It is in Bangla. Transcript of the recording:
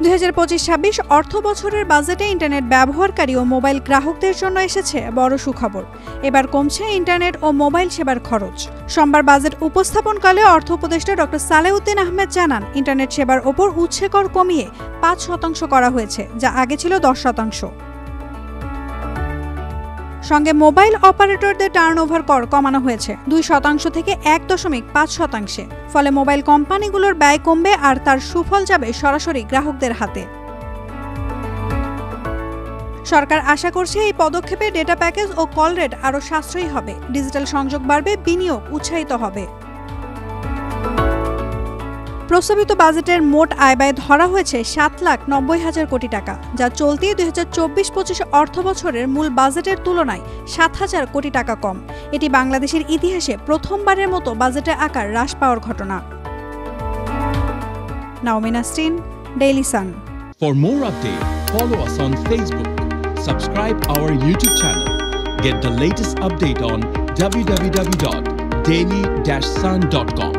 2025-26 অর্থ বছরের বাজেটে ইন্টারনেট ব্যবহারকারী ও মোবাইল গ্রাহকদের জন্য এসেছে বড় সুখবর। এবার কমছে ইন্টারনেট ও মোবাইল সেবার খরচ। সোমবার বাজেট উপস্থাপনকালে অর্থ উপদেষ্টা ডক্টর সালেউদ্দিন আহমেদ জানান, ইন্টারনেট সেবার ওপর উৎসে কর কমিয়ে 5% করা হয়েছে, যা আগে ছিল 10%। সঙ্গে মোবাইল অপারেটরদের টার্নওভার কর কমানো হয়েছে 2% থেকে 1.5%। ফলে মোবাইল কোম্পানিগুলোর ব্যয় কমবে আর তার সুফল যাবে সরাসরি গ্রাহকদের হাতে। সরকার আশা করছে এই পদক্ষেপে ডেটা প্যাকেজ ও কল রেট আরও সাশ্রয়ী হবে, ডিজিটাল সংযোগ বাড়বে, বিনিয়োগ উৎসাহিত হবে। প্রস্তাবিত বাজেটের মোট আয় ব্যয় ধরা হয়েছে 7,90,000 কোটি টাকা, যা চলতি 2024-25 অর্থ বছরের মূল বাজেটের তুলনায় 7,000 কোটি টাকা কম। এটি বাংলাদেশের ইতিহাসে প্রথমবারের মতো বাজেটের আকার হ্রাস পাওয়ার ঘটনা। Naomi Nasrin, Daily Sun. For more updates, follow us on Facebook, subscribe our YouTube channel, get the latest update on www.daily-sun.com.